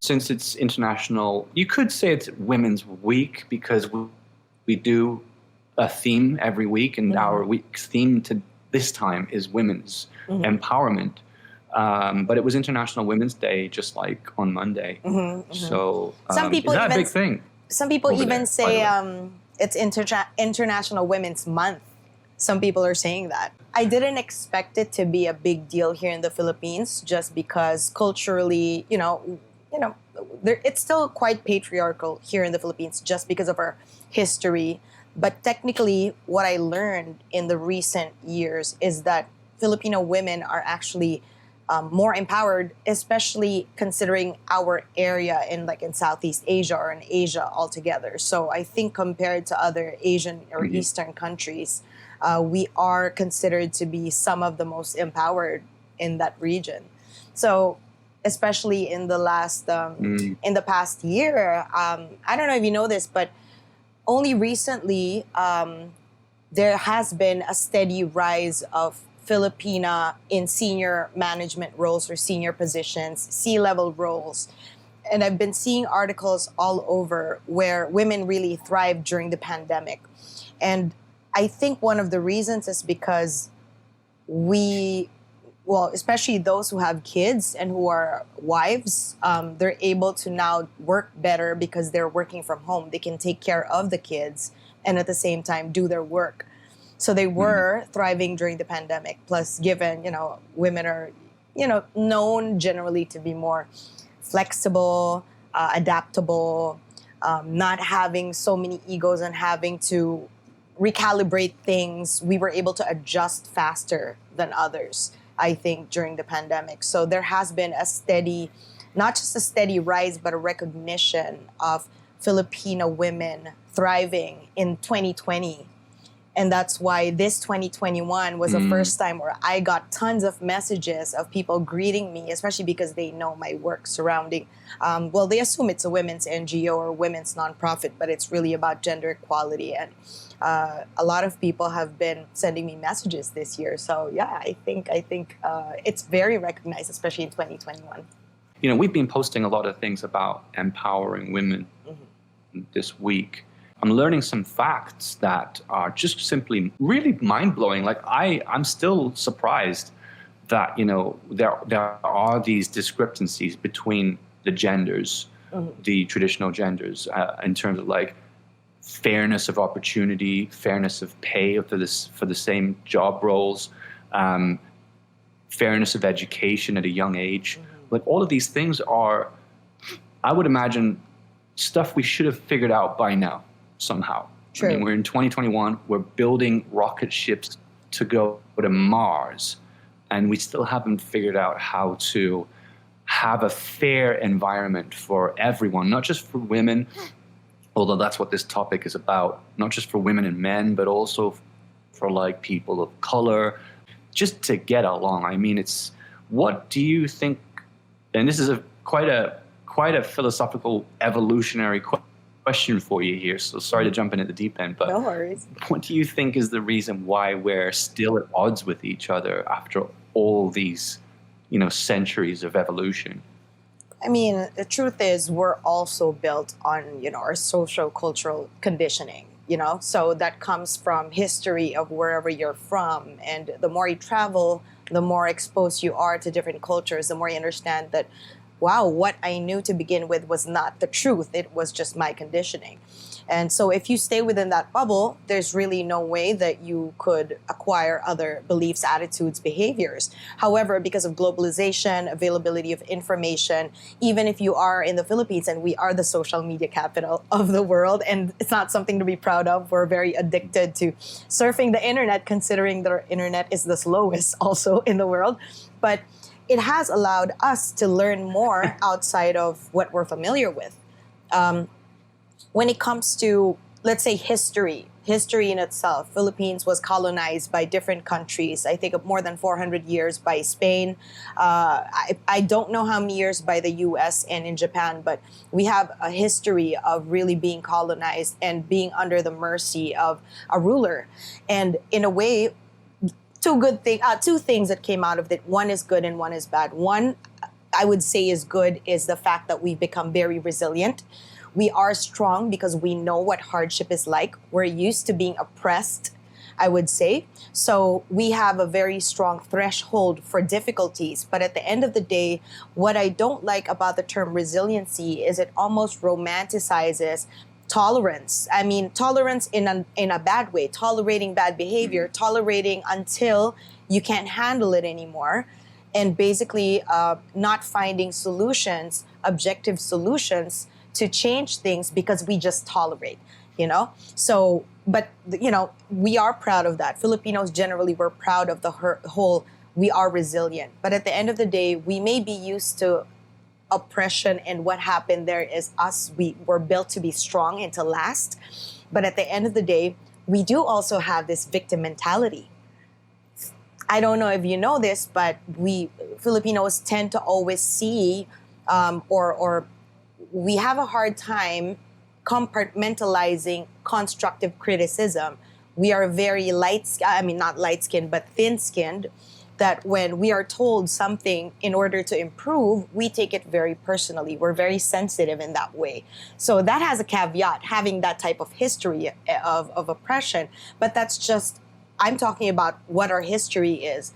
Since it's international, you could say it's Women's Week because we do a theme every week, and our week's theme to this time is women's empowerment. But it was International Women's Day, just like on Monday. So some people is that even, a big thing? Some people even say it's International Women's Month. Some people are saying that. I didn't expect it to be a big deal here in the Philippines, just because culturally, it's still quite patriarchal here in the Philippines, just because of our history. But technically, what I learned in the recent years is that Filipino women are actually more empowered, especially considering our area in Southeast Asia or in Asia altogether. So I think compared to other Asian or Eastern countries, we are considered to be some of the most empowered in that region. So especially in the past year, I don't know if you know this, but only recently there has been a steady rise of Filipina in senior management roles or senior positions, C-level roles. And I've been seeing articles all over where women really thrived during the pandemic. And I think one of the reasons is because especially those who have kids and who are wives, they're able to now work better because they're working from home. They can take care of the kids and at the same time do their work. So they were thriving during the pandemic. Plus, given, women are, known generally to be more flexible, adaptable, not having so many egos and having to recalibrate things, we were able to adjust faster than others, I think, during the pandemic. So there has been not just a steady rise, but a recognition of Filipino women thriving in 2020. And that's why this 2021 was the first time where I got tons of messages of people greeting me, especially because they know my work surrounding, they assume it's a women's NGO or women's nonprofit, but it's really about gender equality. And a lot of people have been sending me messages this year. So yeah, I think it's very recognized, especially in 2021. We've been posting a lot of things about empowering women this week. I'm learning some facts that are just simply really mind-blowing. Like I'm still surprised that, there are these discrepancies between the genders, the traditional genders, in terms of like fairness of opportunity, fairness of pay for the same job roles, fairness of education at a young age. Like all of these things are, I would imagine, stuff we should have figured out by now. Somehow. True. I mean, we're in 2021, we're building rocket ships to go to Mars, and we still haven't figured out how to have a fair environment for everyone, not just for women, although that's what this topic is about, not just for women and men, but also for like people of color, just to get along. I mean, what do you think, and this is quite a philosophical evolutionary question for you here, so sorry to jump in at the deep end, but no worries. What do you think is the reason why we're still at odds with each other after all these, centuries of evolution? I mean, the truth is we're also built on, our socio-cultural conditioning, so that comes from history of wherever you're from. And the more you travel, the more exposed you are to different cultures, the more you understand that wow, what I knew to begin with was not the truth. It was just my conditioning. And so if you stay within that bubble, there's really no way that you could acquire other beliefs, attitudes, behaviors. However, because of globalization, availability of information, even if you are in the Philippines, and we are the social media capital of the world, and it's not something to be proud of. We're very addicted to surfing the internet, considering that our internet is the slowest also in the world. But it has allowed us to learn more outside of what we're familiar with. When it comes to, let's say, history in itself, Philippines was colonized by different countries. I think of more than 400 years by Spain. I don't know how many years by the US and in Japan, but we have a history of really being colonized and being under the mercy of a ruler. And in a way, two things that came out of it. One is good and one is bad. One, I would say is good is the fact that we've become very resilient. We are strong because we know what hardship is like. We're used to being oppressed, I would say. So we have a very strong threshold for difficulties. But at the end of the day, what I don't like about the term resiliency is it almost romanticizes tolerance. I mean, tolerance in a bad way, tolerating bad behavior, tolerating until you can't handle it anymore, and basically not finding solutions, objective solutions to change things because we just tolerate, you know? So, but, you know, we are proud of that. Filipinos generally, we're proud of the whole, we are resilient. But at the end of the day, we may be used to oppression, and what happened there is us, we were built to be strong and to last. But at the end of the day, we do also have this victim mentality. I don't know if you know this, but we Filipinos tend to always see or we have a hard time compartmentalizing constructive criticism. We are very not light-skinned, but thin-skinned, that when we are told something in order to improve, we take it very personally. We're very sensitive in that way. So that has a caveat, having that type of history of oppression. But that's just, I'm talking about what our history is.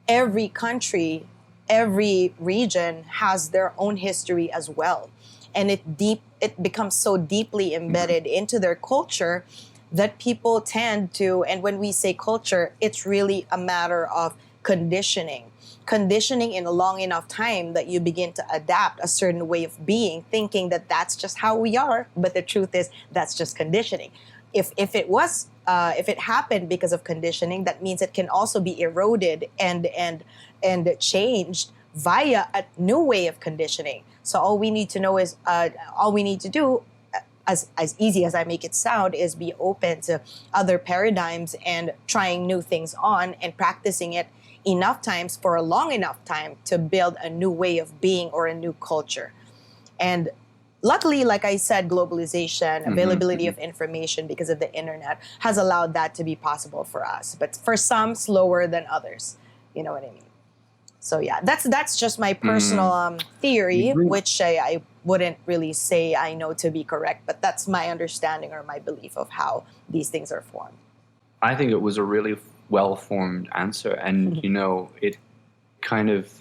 Every country, every region has their own history as well. And it becomes so deeply embedded into their culture that people tend to, and when we say culture, it's really a matter of conditioning in a long enough time that you begin to adapt a certain way of being, thinking that that's just how we are. But the truth is that's just conditioning. If it happened because of conditioning, that means it can also be eroded and changed via a new way of conditioning. So all we need to know is all we need to do, as easy as I make it sound, is be open to other paradigms and trying new things on and practicing it enough times for a long enough time to build a new way of being or a new culture. And luckily, like I said, globalization, availability of information because of the internet has allowed that to be possible for us. But for some, slower than others. You know what I mean? So yeah, that's just my personal theory, which I wouldn't really say I know to be correct, but that's my understanding or my belief of how these things are formed. I think it was a really well-formed answer, and you know, it kind of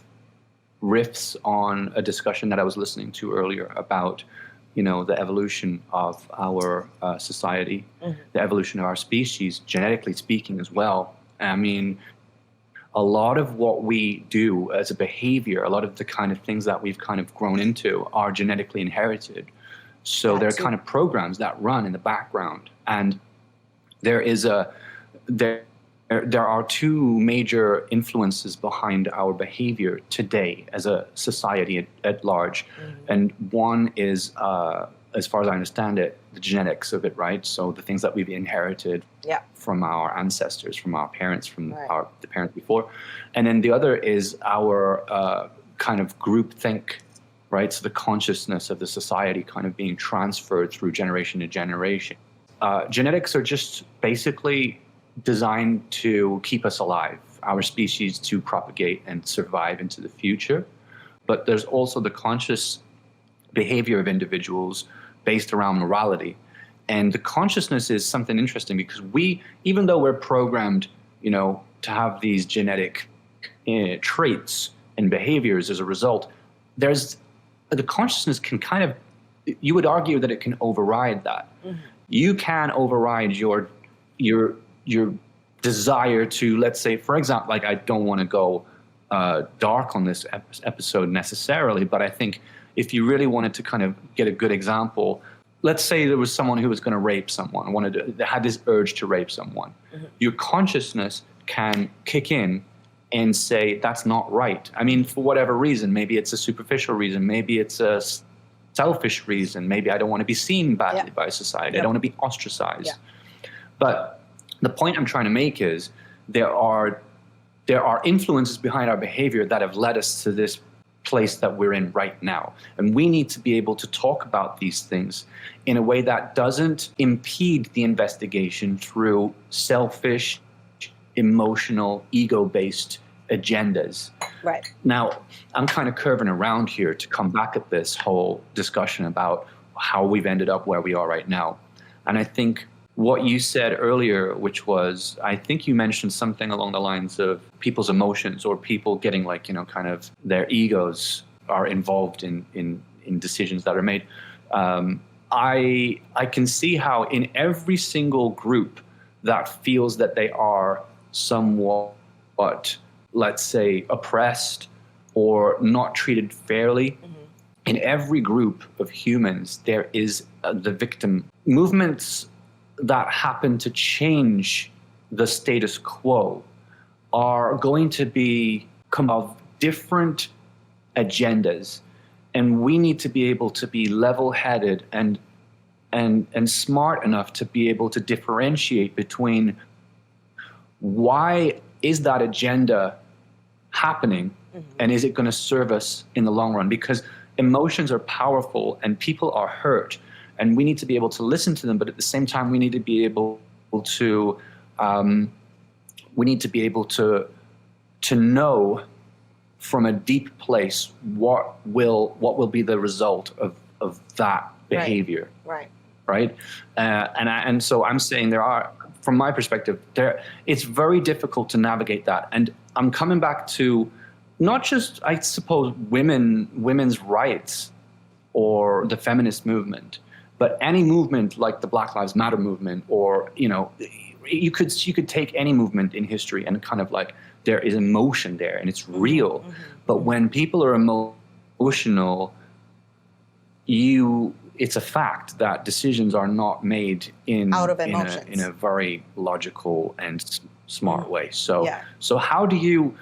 riffs on a discussion that I was listening to earlier about, you know, the evolution of our society, the evolution of our species, genetically speaking as well. I mean, a lot of what we do as a behavior, a lot of the kind of things that we've kind of grown into are genetically inherited. So they're kind of programs that run in the background. And there are two major influences behind our behavior today as a society at large. And one is, as far as I understand it, the genetics of it, right? So the things that we've inherited from our ancestors, from our parents, from the parents before. And then the other is our kind of group think, right? So the consciousness of the society kind of being transferred through generation to generation. Genetics are just basically designed to keep us alive, our species to propagate and survive into the future. But there's also the conscious behavior of individuals based around morality. And the consciousness is something interesting because even though we're programmed, you know, to have these genetic traits and behaviors as a result, the consciousness can kind of, you would argue that it can override that. You can override your desire to, let's say, for example, like I don't want to go dark on this episode necessarily, but I think if you really wanted to kind of get a good example, let's say there was someone who was going to rape someone, had this urge to rape someone. Your consciousness can kick in and say, that's not right. I mean, for whatever reason, maybe it's a superficial reason, maybe it's a selfish reason, maybe I don't want to be seen badly by society, I don't want to be ostracized. But the point I'm trying to make is there are influences behind our behavior that have led us to this place that we're in right now. And we need to be able to talk about these things in a way that doesn't impede the investigation through selfish, emotional, ego-based agendas. Right. Now, I'm kind of curving around here to come back at this whole discussion about how we've ended up where we are right now. And I think what you said earlier, which was, I think you mentioned something along the lines of people's emotions or people getting like, kind of their egos are involved in decisions that are made. I can see how in every single group that feels that they are somewhat, let's say, oppressed or not treated fairly, in every group of humans, there is the victim. Movements that happen to change the status quo are going to come of different agendas. And we need to be able to be level-headed and smart enough to be able to differentiate between why is that agenda happening and is it going to serve us in the long run? Because emotions are powerful and people are hurt, and we need to be able to listen to them, but at the same time we need to be able to know from a deep place what will be the result of that behavior. Right. And so I'm saying from my perspective, it's very difficult to navigate that. And I'm coming back to not just, I suppose, women's rights or the feminist movement, but any movement like the Black Lives Matter movement, or you could take any movement in history and kind of like, there is emotion there and it's real. But when people are emotional, it's a fact that decisions are not made in a very logical and smart way. So how do you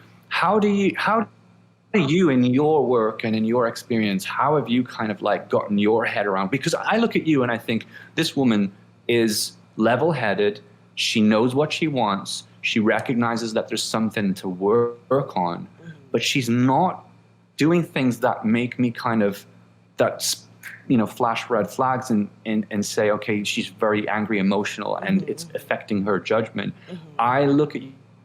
in your work and in your experience, how have you kind of like gotten your head around? Because I look at you and I think this woman is level-headed. She knows what she wants. She recognizes that there's something to work on, but she's not doing things that make me kind of flash red flags and say, okay, she's very angry, emotional, and it's affecting her judgment. I look at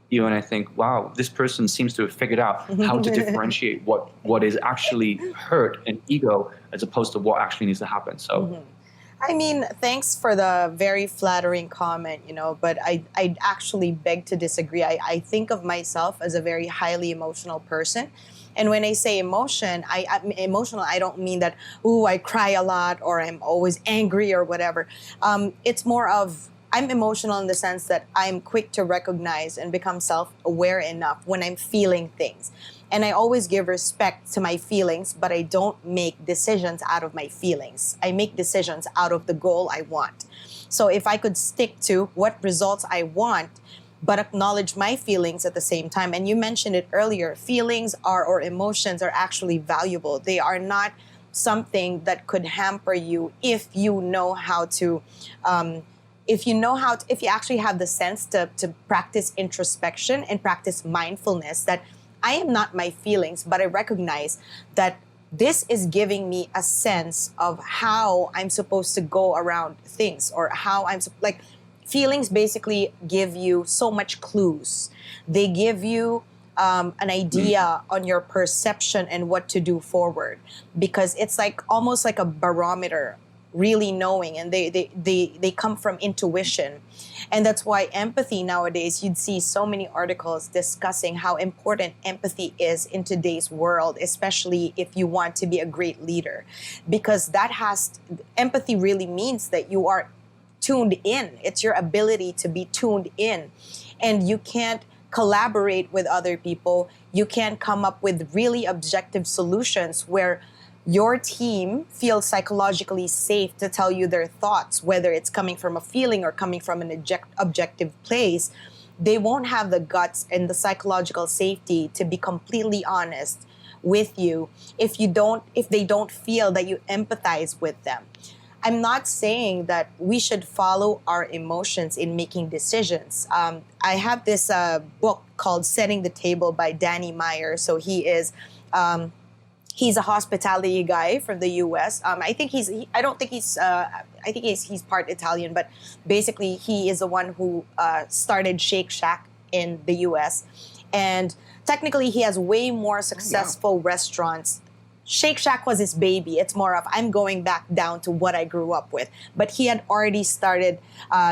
you and I think, wow, this person seems to have figured out how to differentiate what is actually hurt and ego as opposed to what actually needs to happen. So. I mean, thanks for the very flattering comment, but I actually beg to disagree. I think of myself as a very highly emotional person. And when I say emotion, I'm emotional, I don't mean that, I cry a lot or I'm always angry or whatever. It's more of, I'm emotional in the sense that I'm quick to recognize and become self-aware enough when I'm feeling things. And I always give respect to my feelings, but I don't make decisions out of my feelings. I make decisions out of the goal I want. So if I could stick to what results I want, but acknowledge my feelings at the same time. And you mentioned it earlier, feelings or emotions are actually valuable. They are not something that could hamper you if you know how to, if you actually have the sense to practice introspection and practice mindfulness, that I am not my feelings, but I recognize that this is giving me a sense of how I'm supposed to go around things, or how feelings basically give you so much clues. They give you an idea on your perception and what to do forward, because it's almost like a barometer, really knowing, and they come from intuition. And that's why empathy nowadays, you'd see so many articles discussing how important empathy is in today's world, especially if you want to be a great leader, because empathy really means that you are tuned in. It's your ability to be tuned in, and you can't collaborate with other people. You can't come up with really objective solutions where your team feels psychologically safe to tell you their thoughts, whether it's coming from a feeling or coming from an objective place. They won't have the guts and the psychological safety to be completely honest with you if they don't feel that you empathize with them. I'm not saying that we should follow our emotions in making decisions. I have this book called Setting the Table by Danny Meyer. So he's a hospitality guy from the U.S. I think he's part Italian, but basically he is the one who started Shake Shack in the U.S. And technically he has way more successful restaurants. Shake Shack was his baby. It's more of, I'm going back down to what I grew up with. But he had already started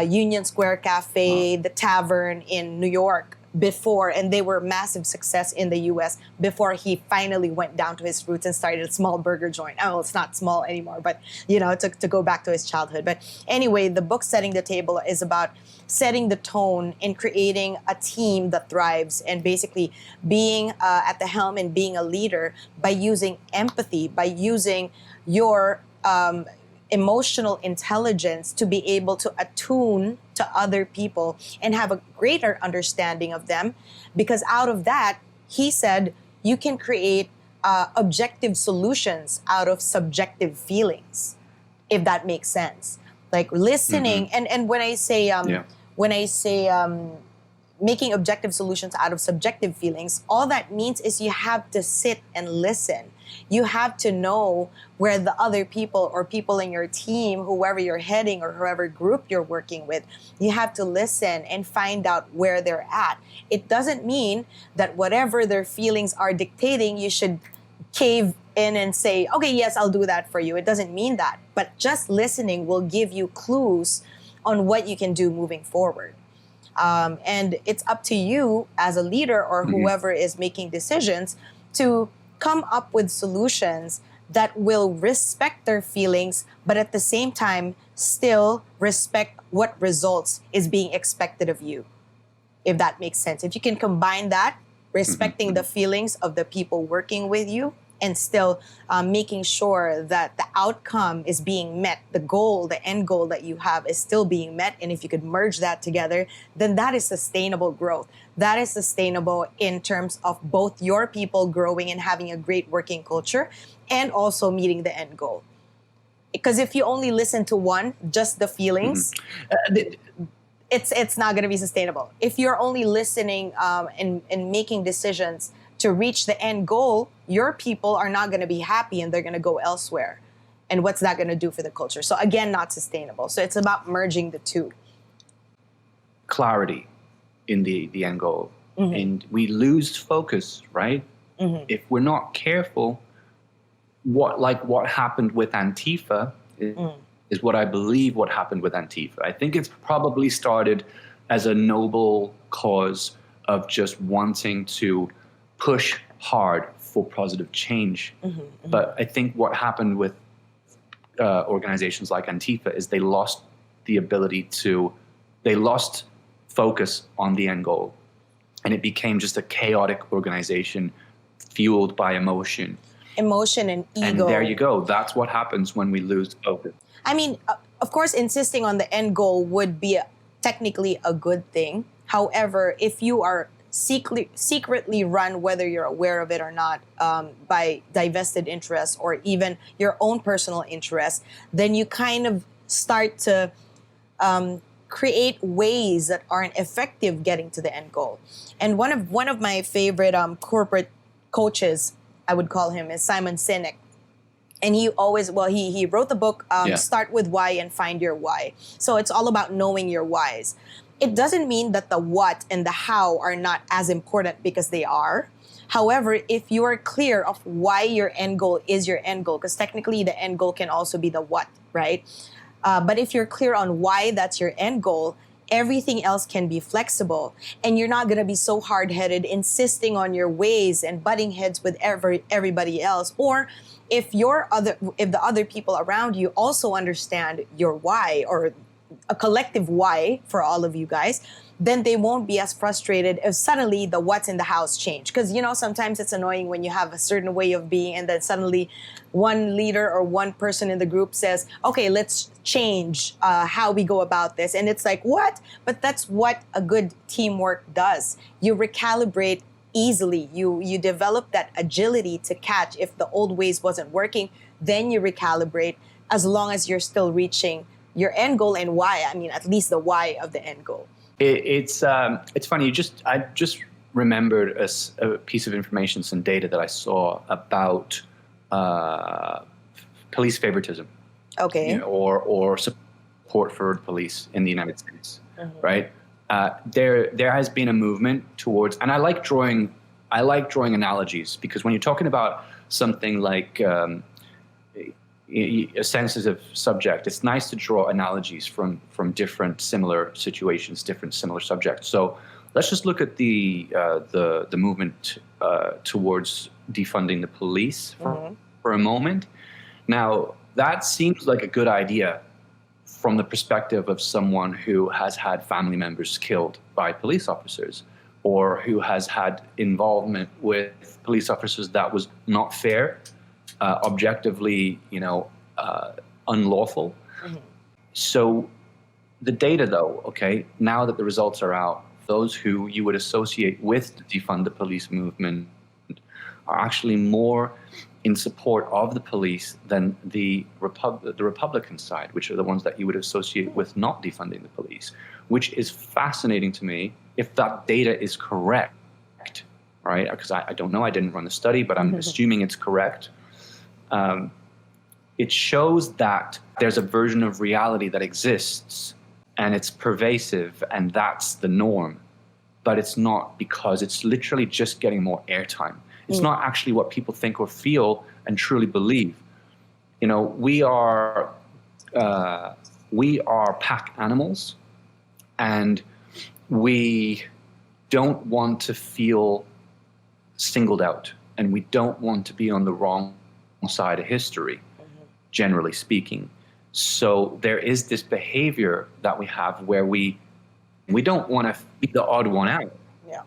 Union Square Cafe, the Tavern in New York before, and they were massive success in the US before he finally went down to his roots and started a small burger joint. Oh, it's not small anymore, but to go back to his childhood. But anyway, the book Setting the Table is about setting the tone and creating a team that thrives, and basically being at the helm and being a leader by using empathy, by using your emotional intelligence to be able to attune to other people and have a greater understanding of them. Because out of that, he said, you can create objective solutions out of subjective feelings, if that makes sense. Like listening, and when I say making objective solutions out of subjective feelings, all that means is you have to sit and listen. You have to know where the other people or people in your team, whoever you're heading or whoever group you're working with, you have to listen and find out where they're at. It doesn't mean that whatever their feelings are dictating, you should cave in and say, okay, yes, I'll do that for you. It doesn't mean that. But just listening will give you clues on what you can do moving forward. And it's up to you as a leader or whoever is making decisions to come up with solutions that will respect their feelings, but at the same time, still respect what results is being expected of you, if that makes sense. If you can combine that, respecting the feelings of the people working with you, and still making sure that the outcome is being met, the goal, the end goal that you have is still being met. And if you could merge that together, then that is sustainable growth. That is sustainable in terms of both your people growing and having a great working culture and also meeting the end goal. Because if you only listen to one, just the feelings, it's not going to be sustainable. If you're only listening and making decisions to reach the end goal, your people are not going to be happy and they're going to go elsewhere. And what's that going to do for the culture? So again, not sustainable. So it's about merging the two. Clarity in the end goal. And we lose focus, right? If we're not careful, what happened with Antifa is what I believe what happened with Antifa. I think it's probably started as a noble cause of just wanting to push hard for positive change. But I think what happened with organizations like Antifa is they lost focus on the end goal. And it became just a chaotic organization fueled by emotion. Emotion and ego. And there you go. That's what happens when we lose focus. I mean, of course, insisting on the end goal would be technically a good thing. However, if you are secretly run, whether you're aware of it or not, by divested interests or even your own personal interests, then you kind of start to create ways that aren't effective getting to the end goal. And one of my favorite corporate coaches, I would call him, is Simon Sinek. And he wrote the book, Start with Why and Find Your Why. So it's all about knowing your whys. It doesn't mean that the what and the how are not as important, because they are. However, if you are clear of why your end goal is your end goal, because technically the end goal can also be the what, right? But if you're clear on why that's your end goal, everything else can be flexible. And you're not going to be so hard-headed, insisting on your ways and butting heads with everybody else. Or if the other people around you also understand your why, or a collective why for all of you guys, then they won't be as frustrated if suddenly the what's in the house change. Because, sometimes it's annoying when you have a certain way of being and then suddenly one leader or one person in the group says, okay, let's change how we go about this. And it's like, what? But that's what a good teamwork does. You recalibrate easily. You develop that agility to catch if the old ways wasn't working. Then you recalibrate, as long as you're still reaching your end goal and why. I mean, at least the why of the end goal. It's funny. I just remembered a piece of information, some data that I saw about police favoritism. Okay. Or support for the police in the United States, right? There has been a movement towards, and I like drawing I like drawing analogies, because when you're talking about something like a sensitive subject, it's nice to draw analogies from different similar situations, different similar subjects. So let's just look at the movement towards defunding the police for a moment. Now, that seems like a good idea from the perspective of someone who has had family members killed by police officers, or who has had involvement with police officers that was not fair, objectively, unlawful. So the data, though, okay, now that the results are out, those who you would associate with the defund the police movement are actually more in support of the police than the Republican side, which are the ones that you would associate with not defunding the police, which is fascinating to me if that data is correct, right? Because I don't know, I didn't run the study, but I'm assuming it's correct. It shows that there's a version of reality that exists, and it's pervasive, and that's the norm. But it's not, because it's literally just getting more airtime. It's not actually what people think or feel and truly believe. We are pack animals, and we don't want to feel singled out, and we don't want to be on the wrong side of history, generally speaking. So there is this behavior that we have where we don't want to be the odd one out. Yeah.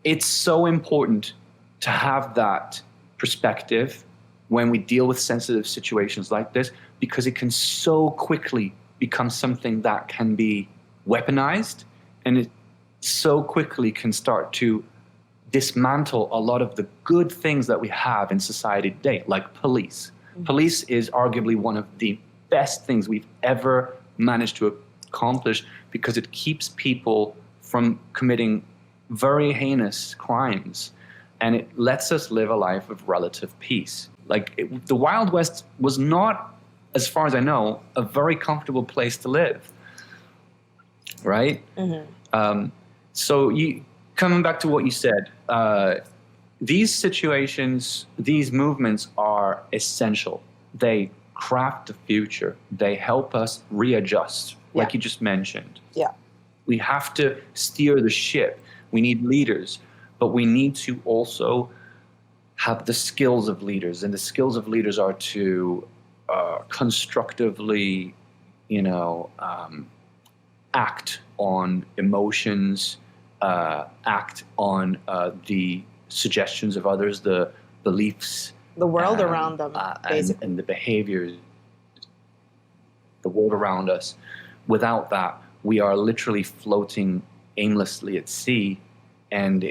It's so important to have that perspective when we deal with sensitive situations like this, because it can so quickly become something that can be weaponized, and it so quickly can start to dismantle a lot of the good things that we have in society today, like police. Police is arguably one of the best things we've ever managed to accomplish, because it keeps people from committing very heinous crimes, and it lets us live a life of relative peace. The Wild West was not, as far as I know, a very comfortable place to live, right? So coming back to what you said, these situations, these movements are essential. They craft the future. They help us readjust, like you just mentioned. Yeah. We have to steer the ship. We need leaders, but we need to also have the skills of leaders. And the skills of leaders are to constructively, act on emotions, act on the suggestions of others, the beliefs, the world around them, basically, and the behaviors, the world around us. Without that, we are literally floating aimlessly at sea, and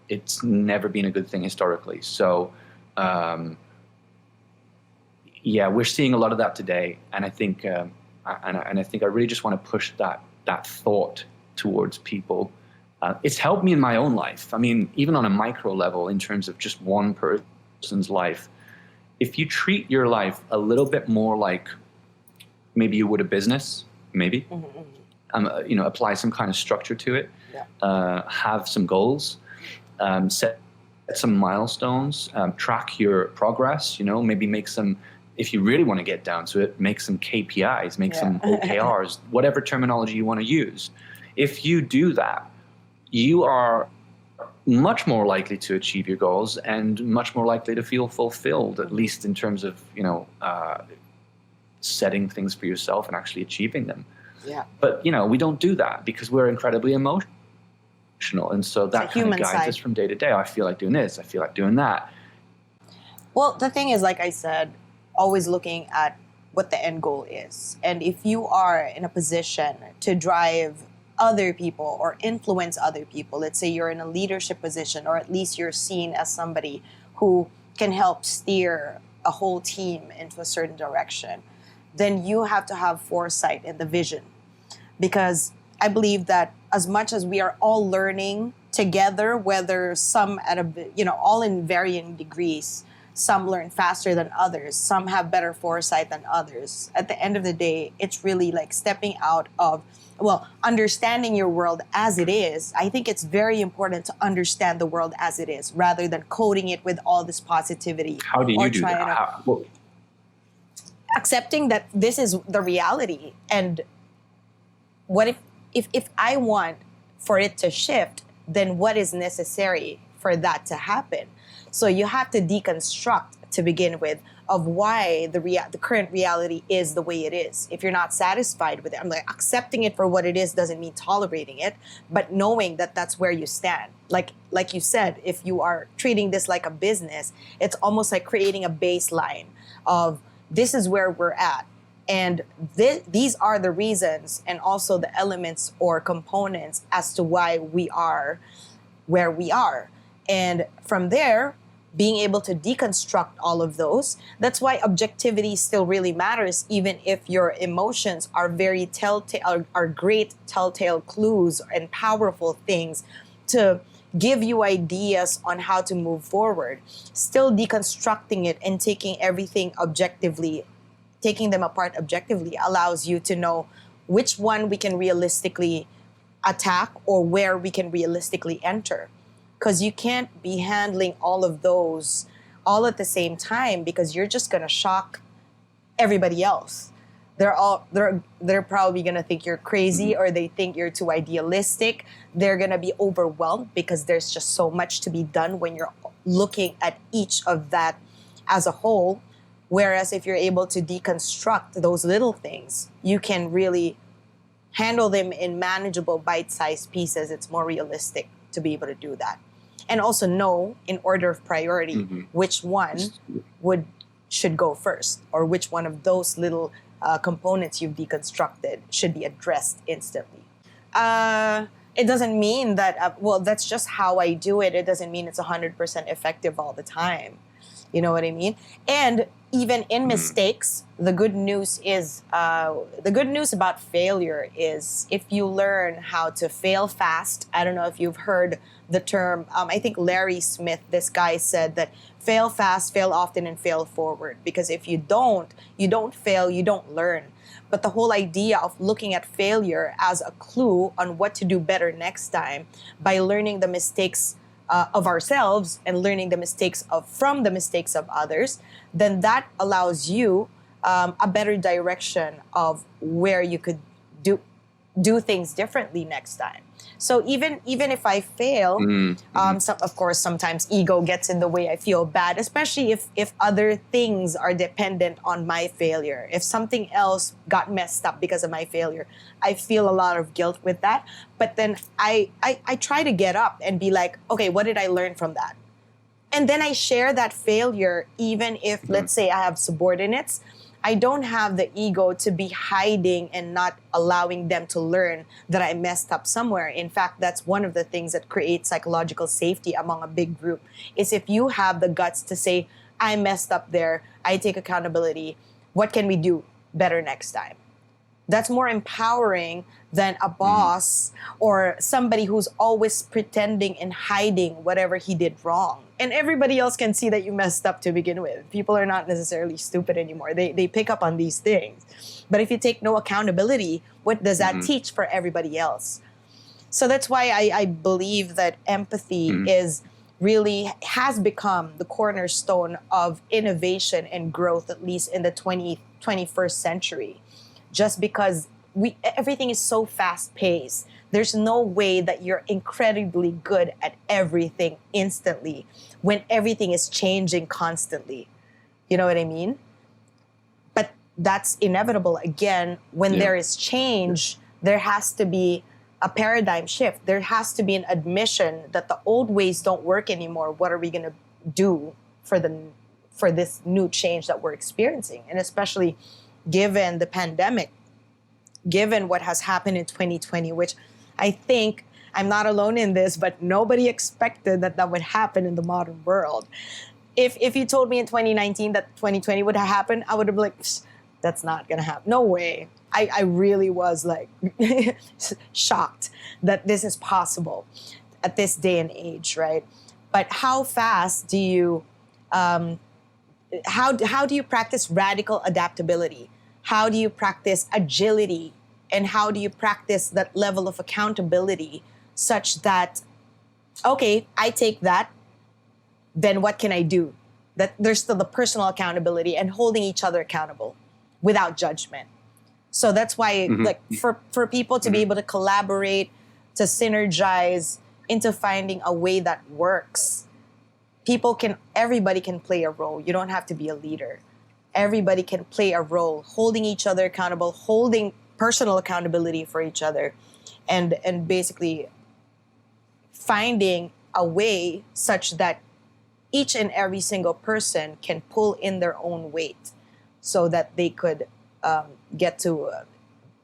it's never been a good thing historically. So, we're seeing a lot of that today, and I think, I think I really just want to push that thought towards people. It's helped me in my own life. I mean, even on a micro level, in terms of just one person's life, if you treat your life a little bit more like maybe you would a business, maybe, apply some kind of structure to it, have some goals, set some milestones, track your progress, maybe make some, if you really want to get down to it, make some KPIs, make some OKRs, whatever terminology you want to use. If you do that, you are much more likely to achieve your goals and much more likely to feel fulfilled, at least in terms of, setting things for yourself and actually achieving them. Yeah. But, we don't do that because we're incredibly emotional. And so that kind of guides us from day to day. I feel like doing this. I feel like doing that. Well, the thing is, like I said, always looking at what the end goal is. And if you are in a position to drive other people or influence other people, let's say you're in a leadership position, or at least you're seen as somebody who can help steer a whole team into a certain direction, then you have to have foresight and the vision. Because I believe that as much as we are all learning together, whether some at all in varying degrees, Some learn faster than others. Some have better foresight than others. At the end of the day, it's really like stepping out of, well, understanding your world as it is. I think it's very important to understand the world as it is rather than coding it with all this positivity. How do you do that? Accepting that this is the reality. And what if I want for it to shift, then what is necessary for that to happen? So you have to deconstruct to begin with of why the current reality is the way it is. If you're not satisfied with it, I'm like, accepting it for what it is doesn't mean tolerating it, but knowing that that's where you stand. Like you said, if you are treating this like a business, it's almost like creating a baseline of this is where we're at. And these are the reasons and also the elements or components as to why we are where we are. And from there, being able to deconstruct all of those, that's why objectivity still really matters, even if your emotions are very telltale, are great telltale clues and powerful things to give you ideas on how to move forward. Still deconstructing it and taking everything objectively, taking them apart objectively allows you to know which one we can realistically attack or where we can realistically enter. Because you can't be handling all of those all at the same time because you're just going to shock everybody else. They're probably going to think you're crazy or they think you're too idealistic. They're going to be overwhelmed because there's just so much to be done when you're looking at each of that as a whole. Whereas if you're able to deconstruct those little things, you can really handle them in manageable bite-sized pieces. It's more realistic to be able to do that. And also know, in order of priority, which one should go first, or which one of those little components you've deconstructed should be addressed instantly. It doesn't mean that, that's just how I do it. It doesn't mean it's 100% effective all the time. You know what I mean? And even in mistakes, the good news about failure is if you learn how to fail fast. I don't know if you've heard the term. I think Larry Smith, this guy said that fail fast, fail often, and fail forward. Because if you don't fail, you don't learn. But the whole idea of looking at failure as a clue on what to do better next time by learning the mistakes of ourselves and learning the mistakes from the mistakes of others, then that allows you a better direction of where you could do things differently next time. So even if I fail, of course, sometimes ego gets in the way. I feel bad, especially if other things are dependent on my failure. If something else got messed up because of my failure, I feel a lot of guilt with that. But then I try to get up and be like, okay, what did I learn from that? And then I share that failure, even if, let's say, I have subordinates. I don't have the ego to be hiding and not allowing them to learn that I messed up somewhere. In fact, that's one of the things that creates psychological safety among a big group, is if you have the guts to say, I messed up there, I take accountability, what can we do better next time? That's more empowering than a boss or somebody who's always pretending and hiding whatever he did wrong. And everybody else can see that you messed up to begin with. People are not necessarily stupid anymore. They pick up on these things. But if you take no accountability, what does that teach for everybody else? So that's why I believe that empathy has become the cornerstone of innovation and growth, at least in the 21st century. Just because everything is so fast-paced. There's no way that you're incredibly good at everything instantly when everything is changing constantly. You know what I mean? But that's inevitable. Again, when there is change, there has to be a paradigm shift. There has to be an admission that the old ways don't work anymore. What are we going to do for this new change that we're experiencing? And especially given the pandemic, given what has happened in 2020, which I think I'm not alone in this, but nobody expected that would happen in the modern world. If you told me in 2019 that 2020 would have happened, I would have been like, that's not going to happen. No way. I really was like shocked that this is possible at this day and age, right? But how fast do you how do you practice radical adaptability? How do you practice agility? And how do you practice that level of accountability such that, okay, I take that, then what can I do? That there's still the personal accountability and holding each other accountable without judgment. So that's why, like, for people to be able to collaborate, to synergize into finding a way that works, everybody can play a role. You don't have to be a leader. Everybody can play a role, holding each other accountable, holding personal accountability for each other, and basically finding a way such that each and every single person can pull in their own weight so that they could get to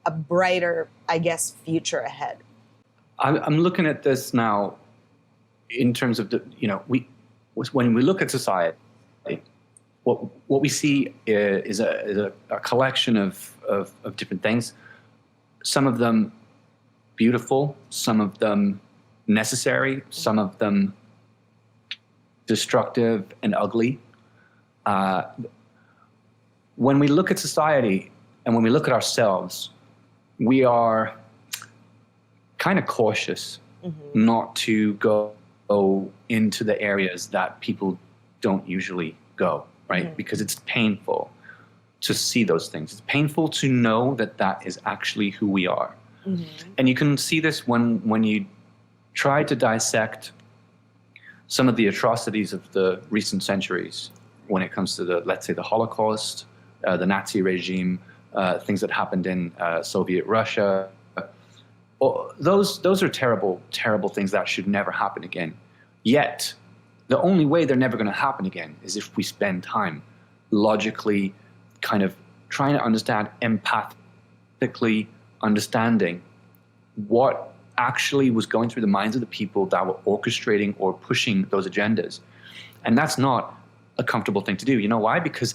a brighter, I guess, future ahead. I'm looking at this now in terms of when we look at society, what we see is a collection of different things. Some of them beautiful, some of them necessary, some of them destructive and ugly. When we look at society and when we look at ourselves, we are kind of cautious not to go into the areas that people don't usually go, right? Because it's painful to see those things. It's painful to know that that is actually who we are. And you can see this when you try to dissect some of the atrocities of the recent centuries when it comes to let's say the Holocaust, the Nazi regime, things that happened in Soviet Russia. Those are terrible, terrible things that should never happen again. Yet, the only way they're never going to happen again is if we spend time logically kind of trying to understand, empathically understanding what actually was going through the minds of the people that were orchestrating or pushing those agendas. And that's not a comfortable thing to do. You know why? Because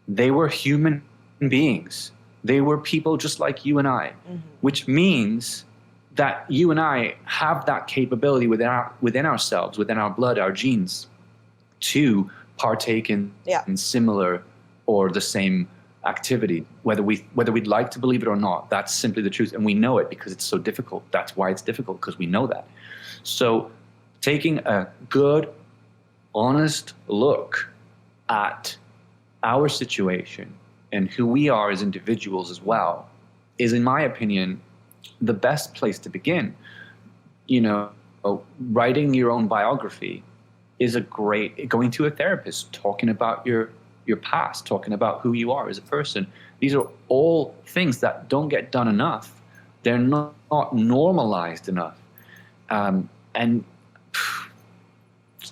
they were human beings. They were people just like you and I, which means that you and I have that capability within ourselves, within our blood, our genes, to partake in similar or the same activity, whether we'd like to believe it or not. That's simply the truth, and we know it because it's so difficult. That's why it's difficult, because we know that. So taking a good, honest look at our situation and who we are as individuals as well is, in my opinion, the best place to begin. You know, writing your own biography is going to a therapist, talking about your past, talking about who you are as a person. These are all things that don't get done enough. They're not normalized enough. And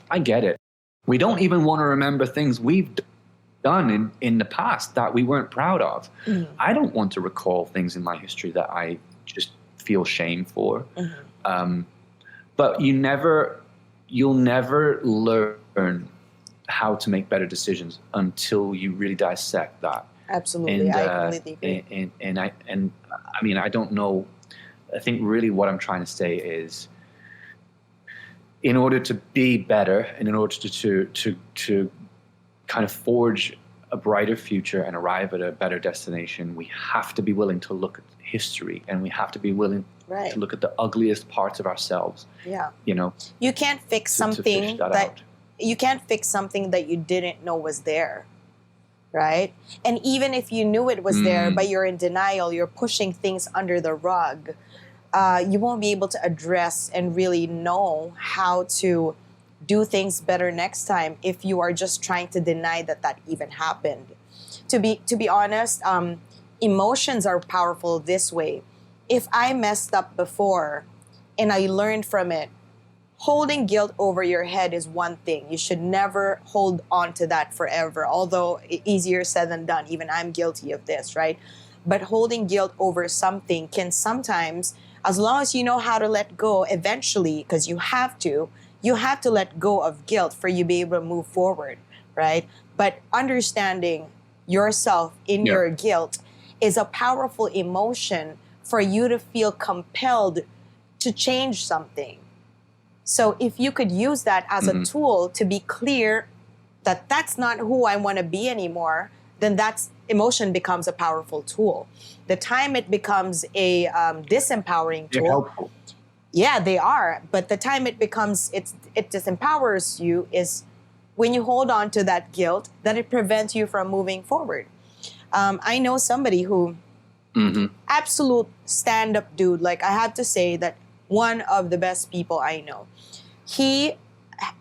I get it. We don't even want to remember things we've done in the past that we weren't proud of. I don't want to recall things in my history that I just feel shame for. But you'll never learn how to make better decisions until you really dissect that. Absolutely, I completely agree. And I mean, I don't know. I think really what I'm trying to say is, in order to be better and in order to kind of forge a brighter future and arrive at a better destination, we have to be willing to look at history, and we have to be willing to look at the ugliest parts of ourselves. Yeah. You know, you can't fix something that you can't fix something that you didn't know was there, right? And even if you knew it was there, but you're in denial, you're pushing things under the rug, you won't be able to address and really know how to do things better next time if you are just trying to deny that even happened. To be honest, emotions are powerful this way. If I messed up before and I learned from it, holding guilt over your head is one thing. You should never hold on to that forever, although easier said than done. Even I'm guilty of this, right? But holding guilt over something can sometimes, as long as you know how to let go eventually, because you have to let go of guilt for you to be able to move forward, right? But understanding yourself in your guilt is a powerful emotion for you to feel compelled to change something. So if you could use that as a tool to be clear that that's not who I want to be anymore, then that's emotion becomes a powerful tool. The time it becomes a disempowering They're tool, helpful. yeah, they are. But the time it becomes it disempowers you is when you hold on to that guilt, that it prevents you from moving forward. I know somebody who absolute stand-up dude. Like, I have to say that one of the best people I know. He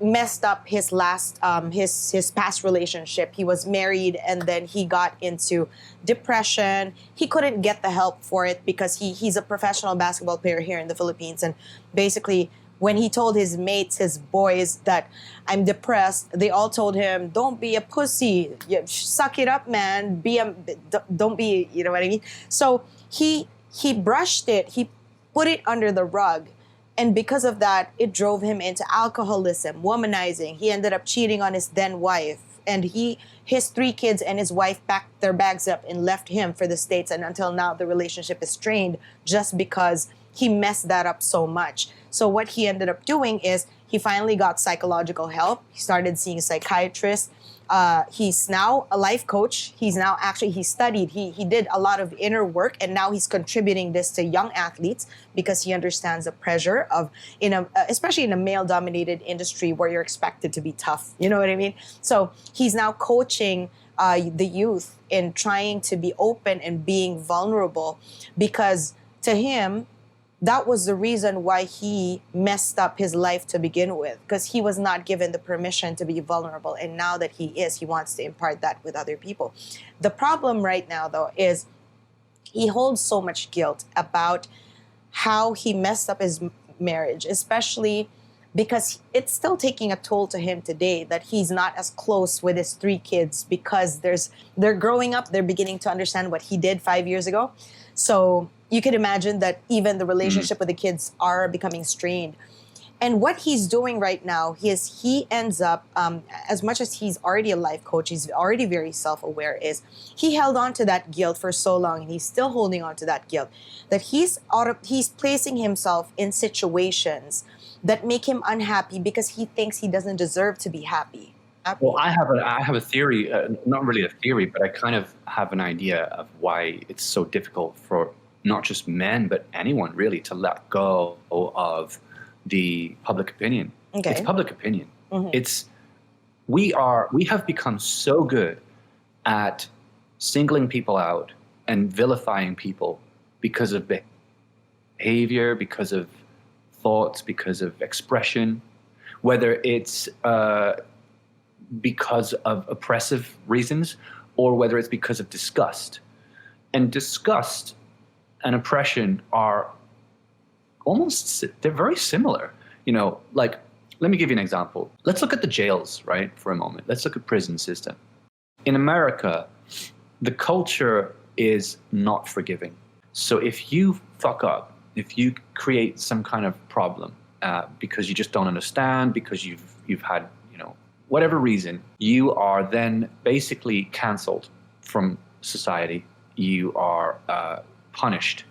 messed up his last his past relationship. He was married and then he got into depression. He couldn't get the help for it because he's a professional basketball player here in the Philippines, and basically when he told his mates, his boys, that I'm depressed, they all told him, don't be a pussy. Suck it up, man. Don't be, you know what I mean? So he brushed it. He put it under the rug. And because of that, it drove him into alcoholism, womanizing. He ended up cheating on his then wife. And his 3 kids and his wife packed their bags up and left him for the States. And until now, the relationship is strained just because he messed that up so much. So what he ended up doing is he finally got psychological help. He started seeing psychiatrists. He's now a life coach. He's now he studied. He did a lot of inner work, and now he's contributing this to young athletes because he understands the pressure of especially in a male-dominated industry where you're expected to be tough. You know what I mean? So he's now coaching the youth in trying to be open and being vulnerable, because to him, that was the reason why he messed up his life to begin with, because he was not given the permission to be vulnerable. And now that he is, he wants to impart that with other people. The problem right now, though, is he holds so much guilt about how he messed up his marriage, especially because it's still taking a toll to him today that he's not as close with his 3 kids because they're growing up, they're beginning to understand what he did 5 years ago. So you can imagine that even the relationship with the kids are becoming strained. And what he's doing right now is he ends up, as much as he's already a life coach, he's already very self-aware, is he held on to that guilt for so long, and he's still holding on to that guilt, that he's placing himself in situations that make him unhappy because he thinks he doesn't deserve to be happy. Well, I have a theory, not really a theory, but I kind of have an idea of why it's so difficult for not just men, but anyone really to let go of the public opinion. Okay. It's public opinion. We have become so good at singling people out and vilifying people because of behavior, because of thoughts, because of expression, whether it's because of oppressive reasons or whether it's because of disgust. And disgust and oppression are they're very similar. You know, like, let me give you an example. Let's look at the jails, right, for a moment. Let's look at prison system. In America, the culture is not forgiving. So if you fuck up, if you create some kind of problem because you just don't understand, because you've had, whatever reason, you are then basically canceled from society. You are punished,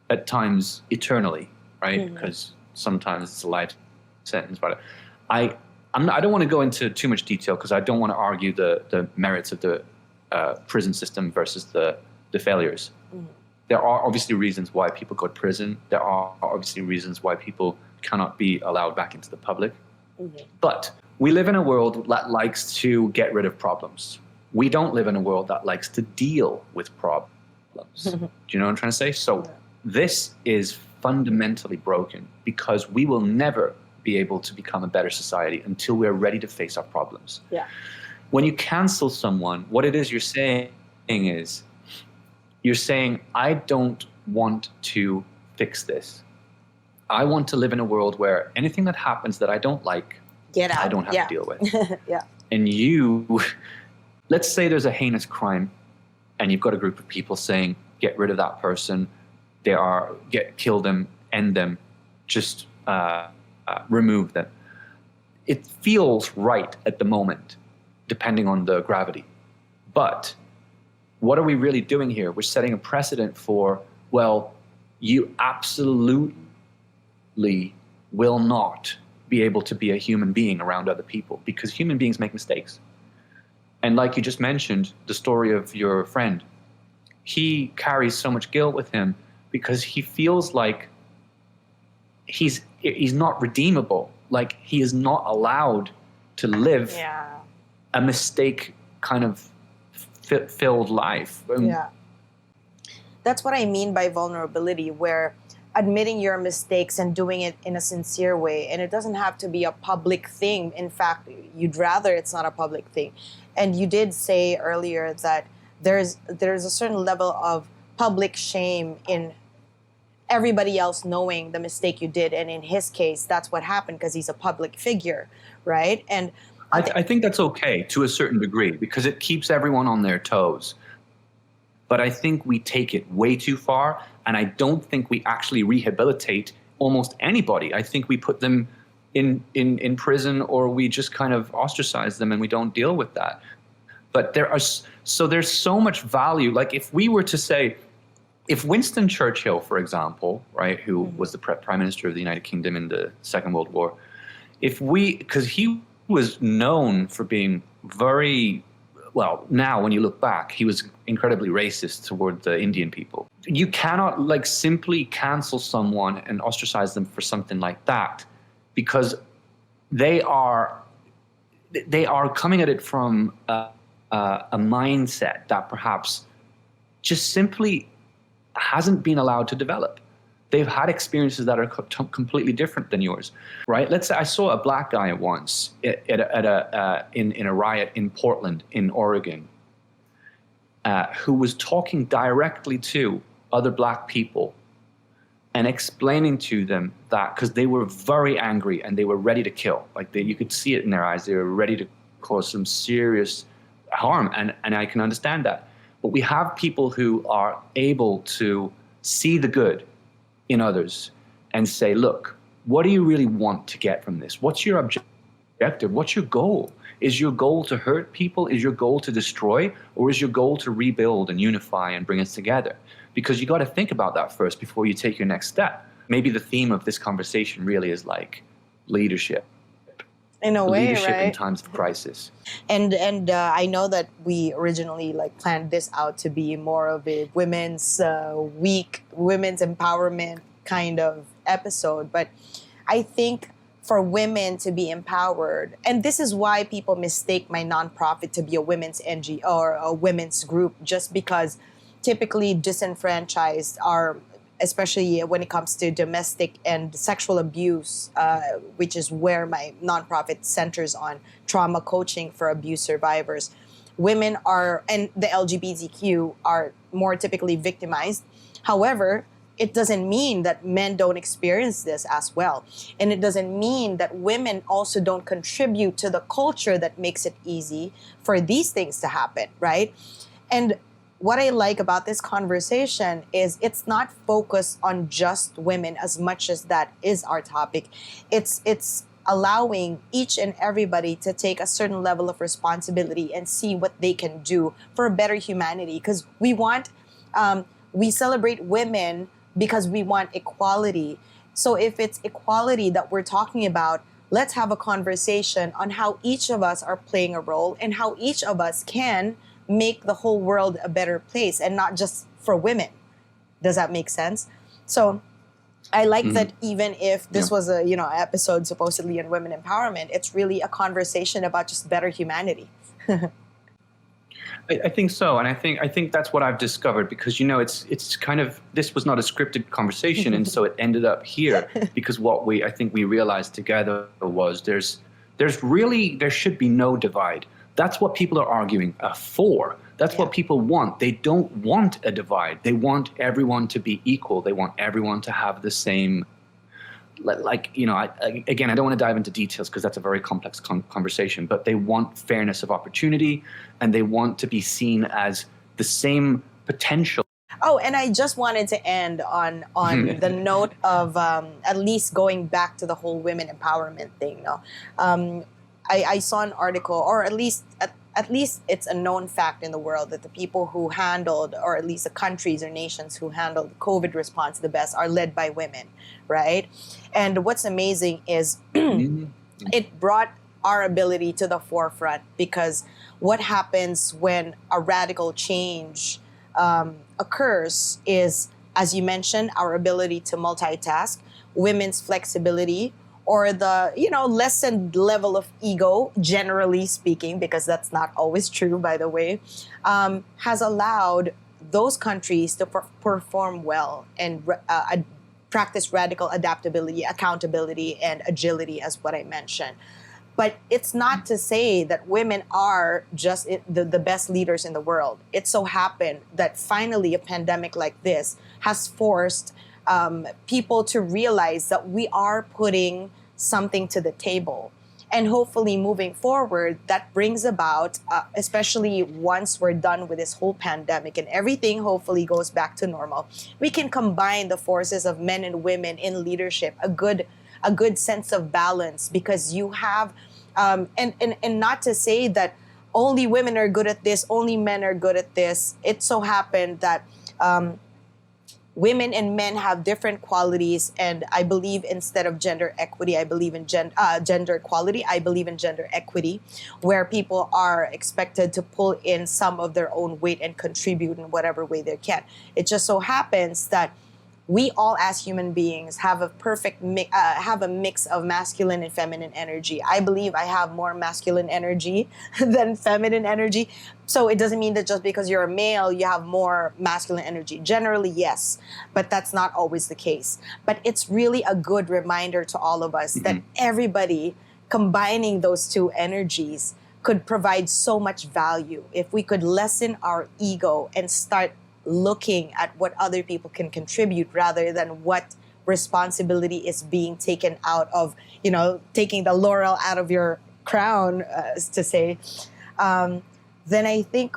at times eternally, right? Because sometimes it's a life sentence. But I don't want to go into too much detail because I don't want to argue the merits of the prison system versus the failures. There are obviously reasons why people go to prison. There are obviously reasons why people cannot be allowed back into the public. But we live in a world that likes to get rid of problems. We don't live in a world that likes to deal with problems. Do you know what I'm trying to say? So this is fundamentally broken because we will never be able to become a better society until we're ready to face our problems. Yeah. When you cancel someone, what it is you're saying is, you're saying, I don't want to fix this. I want to live in a world where anything that happens that I don't like, get out. I don't have to deal with. Yeah. And let's say there's a heinous crime and you've got a group of people saying, get rid of that person. Kill them, end them, just remove them. It feels right at the moment, depending on the gravity. But what are we really doing here? We're setting a precedent for, well, you absolutely will not be able to be a human being around other people, because human beings make mistakes. And like you just mentioned, the story of your friend, he carries so much guilt with him because he feels like he's not redeemable. Like he is not allowed to live a mistake kind of filled life. That's what I mean by vulnerability, where admitting your mistakes and doing it in a sincere way. And it doesn't have to be a public thing. In fact, you'd rather it's not a public thing. And you did say earlier that there's a certain level of public shame in everybody else knowing the mistake you did. And in his case, that's what happened because he's a public figure, right? And I think that's okay to a certain degree because it keeps everyone on their toes. But I think we take it way too far, and I don't think we actually rehabilitate almost anybody. I think we put them in prison, or we just kind of ostracize them and we don't deal with that. But there's so much value. Like if we were to say, if Winston Churchill, for example, right, who was the Prime Minister of the United Kingdom in the Second World War, because he was known for being very, well, now when you look back, he was incredibly racist toward the Indian people. You cannot like simply cancel someone and ostracize them for something like that, because they are coming at it from a mindset that perhaps just simply hasn't been allowed to develop. They've had experiences that are completely different than yours, right? Let's say I saw a black guy once in a riot in Portland, in Oregon, who was talking directly to other black people and explaining to them that, because they were very angry and they were ready to kill. Like you could see it in their eyes. They were ready to cause some serious harm, and I can understand that. But we have people who are able to see the good in others and say, look, what do you really want to get from this? What's your objective? What's your goal? Is your goal to hurt people? Is your goal to destroy? Or is your goal to rebuild and unify and bring us together? Because you got to think about that first before you take your next step. Maybe the theme of this conversation really is like leadership. In a way, leadership right? in times of crisis. And I know that we originally like planned this out to be more of a women's week, women's empowerment kind of episode. But I think for women to be empowered, and this is why people mistake my nonprofit to be a women's NGO or a women's group, just because typically disenfranchised are, especially when it comes to domestic and sexual abuse, which is where my nonprofit centers on trauma coaching for abuse survivors. Women are, and the LGBTQ are more typically victimized. However, it doesn't mean that men don't experience this as well. And it doesn't mean that women also don't contribute to the culture that makes it easy for these things to happen, right? And what I like about this conversation is it's not focused on just women as much as that is our topic. It's allowing each and everybody to take a certain level of responsibility and see what they can do for a better humanity. Because we celebrate women because we want equality. So if it's equality that we're talking about, let's have a conversation on how each of us are playing a role and how each of us can make the whole world a better place, and not just for women. Does that make sense? So I like that even if this was a episode supposedly on women empowerment, it's really a conversation about just better humanity. I think so, and I think that's what I've discovered, because it's kind of, this was not a scripted conversation, and so it ended up here because what I think we realized together was there should be no divide. That's what people are arguing for. That's what people want. They don't want a divide. They want everyone to be equal. They want everyone to have the same, again, I don't want to dive into details because that's a very complex conversation, but they want fairness of opportunity, and they want to be seen as the same potential. Oh, and I just wanted to end on the note of at least going back to the whole women empowerment thing. I saw an article, or at least at least it's a known fact in the world that the people who handled, or at least the countries or nations who handled the COVID response the best, are led by women, right? And what's amazing is it brought our ability to the forefront, because what happens when a radical change occurs is, as you mentioned, our ability to multitask, women's flexibility, or the lessened level of ego, generally speaking, because that's not always true, by the way, has allowed those countries to perform well and practice radical adaptability, accountability, and agility, as what I mentioned. But it's not to say that women are just the best leaders in the world. It so happened that finally a pandemic like this has forced people to realize that we are putting something to the table. And hopefully moving forward, that brings about, especially once we're done with this whole pandemic and everything hopefully goes back to normal, we can combine the forces of men and women in leadership, a good sense of balance, because you have, and not to say that only women are good at this, only men are good at this. It so happened that women and men have different qualities, and I believe instead of gender equity, I believe in gender equality. I believe in gender equity, where people are expected to pull in some of their own weight and contribute in whatever way they can. It just so happens that we all, as human beings, have a mix of masculine and feminine energy. I believe I have more masculine energy than feminine energy. So it doesn't mean that just because you're a male, you have more masculine energy. Generally, yes, but that's not always the case. But it's really a good reminder to all of us that everybody combining those two energies could provide so much value. If we could lessen our ego and start looking at what other people can contribute rather than what responsibility is being taken out of, taking the laurel out of your crown, to say, then I think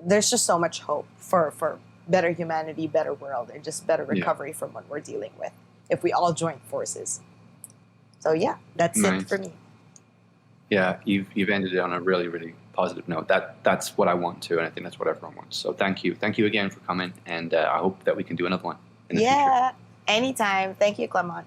there's just so much hope for better humanity, better world, and just better recovery from what we're dealing with if we all join forces. So yeah, that's it for me. Yeah, you've ended it on a really, really positive note. That's what I want to, and I think that's what everyone wants. So thank you again for coming, and I hope that we can do another one in the future. Yeah, anytime. Thank you, Clément.